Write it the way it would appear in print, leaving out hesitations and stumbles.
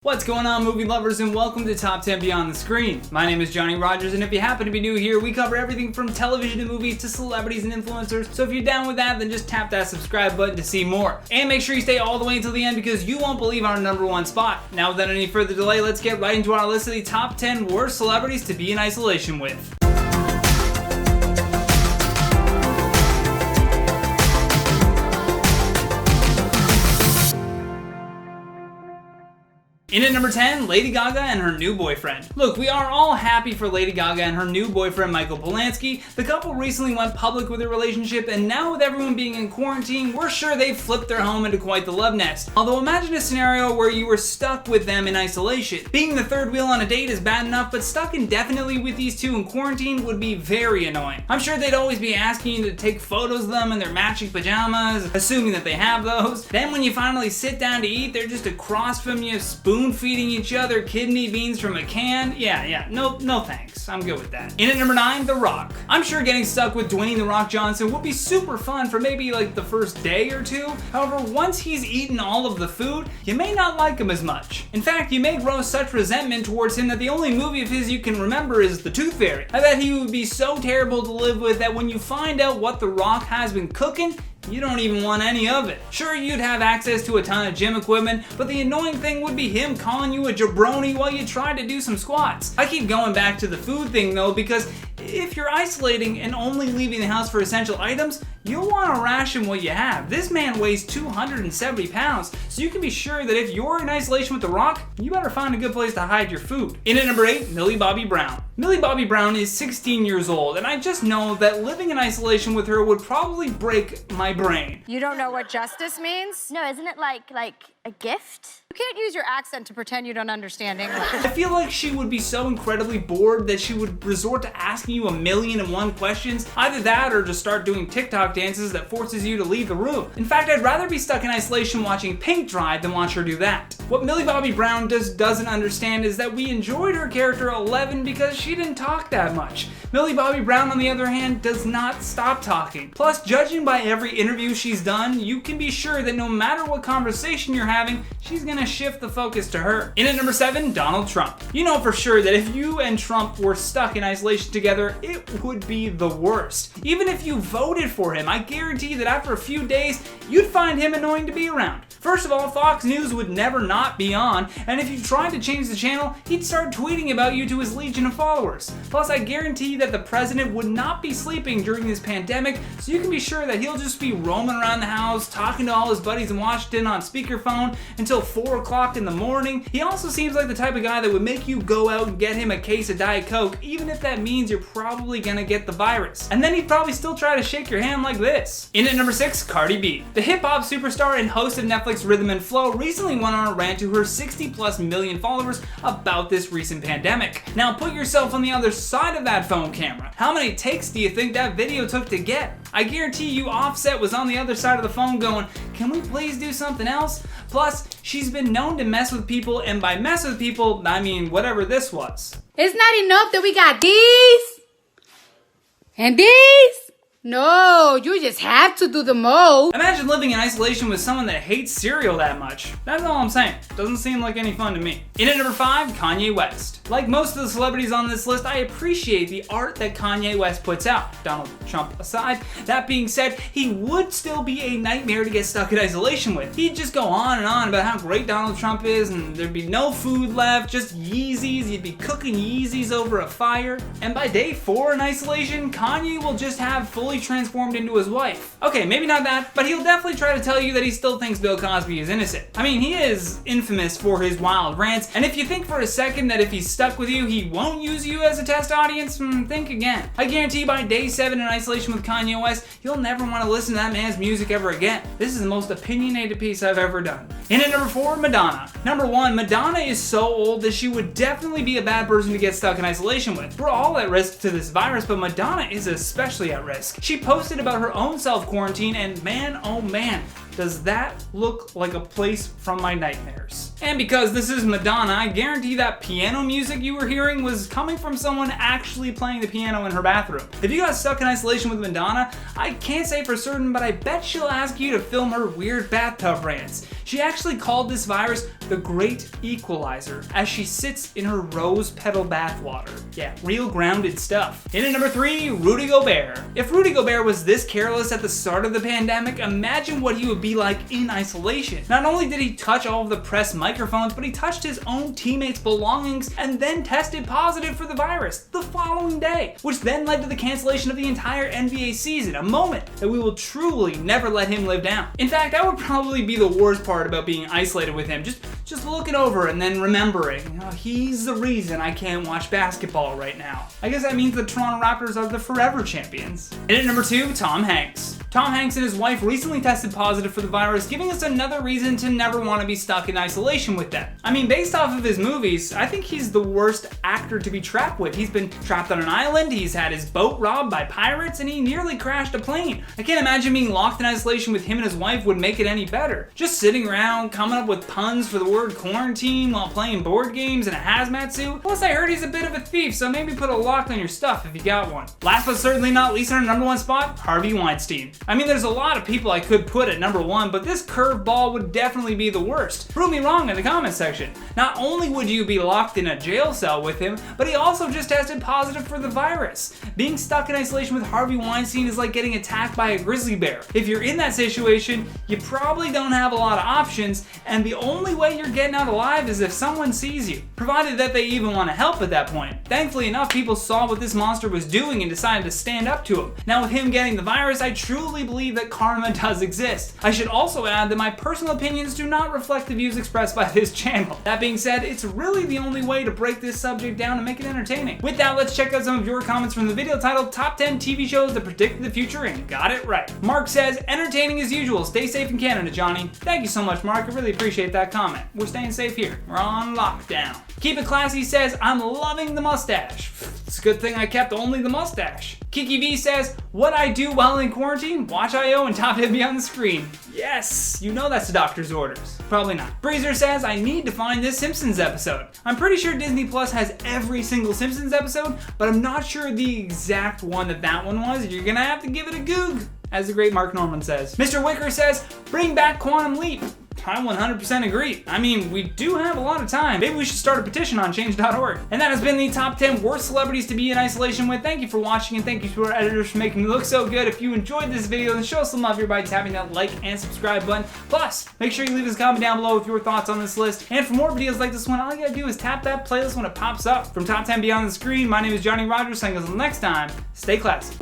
What's going on, movie lovers, and welcome to Top 10 Beyond the Screen. My name is Johnny Rogers, and if you happen to be new here, we cover everything from television to movies to celebrities and influencers. So if you're down with that, then just tap that subscribe button to see more. And make sure you stay all the way until the end because you won't believe our number one spot. Now, without any further delay, let's get right into our list of the top 10 worst celebrities to be in isolation with. In at number 10, Lady Gaga and her new boyfriend. Look, we are all happy for Lady Gaga and her new boyfriend Michael Polanski. The couple recently went public with their relationship, and now with everyone being in quarantine, we're sure they've flipped their home into quite the love nest. Although imagine a scenario where you were stuck with them in isolation. Being the third wheel on a date is bad enough, but stuck indefinitely with these two in quarantine would be very annoying. I'm sure they'd always be asking you to take photos of them in their matching pajamas, assuming that they have those. Then when you finally sit down to eat, they're just across from you, spoon-feeding each other kidney beans from a can. No thanks. I'm good with that. In at number 9, The Rock. I'm sure getting stuck with Dwayne The Rock Johnson would be super fun for maybe like the first day or two. However, once he's eaten all of the food, you may not like him as much. In fact, you may grow such resentment towards him that the only movie of his you can remember is The Tooth Fairy. I bet he would be so terrible to live with that when you find out what The Rock has been cooking, you don't even want any of it. Sure, you'd have access to a ton of gym equipment, but the annoying thing would be him calling you a jabroni while you try to do some squats. I keep going back to the food thing though, because if you're isolating and only leaving the house for essential items, you'll want to ration what you have. This man weighs 270 pounds, so you can be sure that if you're in isolation with The Rock, you better find a good place to hide your food. In at number 8, Millie Bobby Brown. Millie Bobby Brown is 16 years old, and I just know that living in isolation with her would probably break my brain. You don't know what justice means? No, isn't it like a gift? You can't use your accent to pretend you don't understand English. I feel like she would be so incredibly bored that she would resort to asking you 1,000,001 questions. Either that or just start doing TikTok dances that forces you to leave the room. In fact, I'd rather be stuck in isolation watching paint dry than watch her do that. What Millie Bobby Brown just doesn't understand is that we enjoyed her character 11 because she didn't talk that much. Millie Bobby Brown, on the other hand, does not stop talking. Plus, judging by every interview she's done, you can be sure that no matter what conversation you're having, she's gonna shift the focus to her. In at number 7, Donald Trump. You know for sure that if you and Trump were stuck in isolation together, it would be the worst. Even if you voted for him, I guarantee that after a few days, you'd find him annoying to be around. First of all, Fox News would never not be on, and if you tried to change the channel, he'd start tweeting about you to his legion of followers. Plus, I guarantee that the president would not be sleeping during this pandemic, so you can be sure that he'll just be roaming around the house, talking to all his buddies in Washington on speakerphone until 4 o'clock in the morning. He also seems like the type of guy that would make you go out and get him a case of Diet Coke, even if that means you're probably gonna get the virus. And then he'd probably still try to shake your hand like this. In at number 6, Cardi B. The hip-hop superstar and host of Netflix Rhythm and Flow recently went on a rant to her 60+ million followers about this recent pandemic. Now put yourself on the other side of that phone camera. How many takes do you think that video took to get? I guarantee you Offset was on the other side of the phone going, "Can we please do something else?" Plus, she's been known to mess with people, and by mess with people, I mean whatever this was. It's not enough that we got these and these. No, you just have to do the most. Imagine living in isolation with someone that hates cereal that much. That's all I'm saying. Doesn't seem like any fun to me. In at number 5, Kanye West. Like most of the celebrities on this list, I appreciate the art that Kanye West puts out, Donald Trump aside. That being said, he would still be a nightmare to get stuck in isolation with. He'd just go on and on about how great Donald Trump is, and there'd be no food left, just Yeezys. You'd be cooking Yeezys over a fire. And by day 4 in isolation, Kanye will just have fully transformed into his wife. Okay, maybe not that, but he'll definitely try to tell you that he still thinks Bill Cosby is innocent. I mean, he is infamous for his wild rants, and if you think for a second that if he's stuck with you, he won't use you as a test audience, think again. I guarantee by day 7 in isolation with Kanye West, you'll never want to listen to that man's music ever again. This is the most opinionated piece I've ever done. In at number 4, Madonna. Number 1, Madonna is so old that she would definitely be a bad person to get stuck in isolation with. We're all at risk to this virus, but Madonna is especially at risk. She posted about her own self-quarantine, and man, oh man, Does that look like a place from my nightmares? And because this is Madonna, I guarantee that piano music you were hearing was coming from someone actually playing the piano in her bathroom. If you got stuck in isolation with Madonna, I can't say for certain, but I bet she'll ask you to film her weird bathtub rants. She actually called this virus the Great Equalizer as she sits in her rose petal bathwater. Yeah, real grounded stuff. In at number 3, Rudy Gobert. If Rudy Gobert was this careless at the start of the pandemic, imagine what he would be like in isolation. Not only did he touch all of the press microphones, but he touched his own teammates' belongings and then tested positive for the virus the following day, which then led to the cancellation of the entire NBA season, a moment that we will truly never let him live down. In fact, that would probably be the worst part about being isolated with him. Just looking over and then remembering, he's the reason I can't watch basketball right now. I guess that means the Toronto Raptors are the forever champions. And at number 2, Tom Hanks. Tom Hanks and his wife recently tested positive for the virus, giving us another reason to never want to be stuck in isolation with them. I mean, based off of his movies, I think he's the worst actor to be trapped with. He's been trapped on an island, he's had his boat robbed by pirates, and he nearly crashed a plane. I can't imagine being locked in isolation with him and his wife would make it any better. Just sitting around, coming up with puns for the word quarantine while playing board games in a hazmat suit. Plus, I heard he's a bit of a thief, so maybe put a lock on your stuff if you got one. Last but certainly not least, on our number 1 spot, Harvey Weinstein. I mean, there's a lot of people I could put at number 1, but this curveball would definitely be the worst. Prove me wrong in the comment section. Not only would you be locked in a jail cell with him, but he also just tested positive for the virus. Being stuck in isolation with Harvey Weinstein is like getting attacked by a grizzly bear. If you're in that situation, you probably don't have a lot of options, and the only way you're getting out alive is if someone sees you, provided that they even want to help at that point. Thankfully enough, people saw what this monster was doing and decided to stand up to him. Now with him getting the virus, I truly believe that karma does exist. I should also add that my personal opinions do not reflect the views expressed by this channel. That being said, it's really the only way to break this subject down and make it entertaining. With that, let's check out some of your comments from the video titled Top 10 TV Shows That Predicted the Future and Got It Right. Mark says, entertaining as usual. Stay safe in Canada, Johnny. Thank you so much, Mark. I really appreciate that comment. We're staying safe here. We're on lockdown. Keep It Classy says, I'm loving the mustache. It's a good thing I kept only the mustache. Kiki V says, what I do while in quarantine? Watch I.O. and Top 10 Beyond the Screen. Yes, you know that's the doctor's orders. Probably not. Breezer says, I need to find this Simpsons episode. I'm pretty sure Disney Plus has every single Simpsons episode, but I'm not sure the exact one that one was. You're gonna have to give it a goog, as the great Mark Norman says. Mr. Wicker says, bring back Quantum Leap. I 100% agree. I mean, we do have a lot of time. Maybe we should start a petition on change.org. And that has been the top 10 worst celebrities to be in isolation with. Thank you for watching, and thank you to our editors for making me look so good. If you enjoyed this video, then show some love here by tapping that like and subscribe button. Plus, make sure you leave us a comment down below with your thoughts on this list. And for more videos like this one, all you gotta do is tap that playlist when it pops up. From Top 10 Beyond the Screen, my name is Johnny Rogers, saying until next time, stay classy.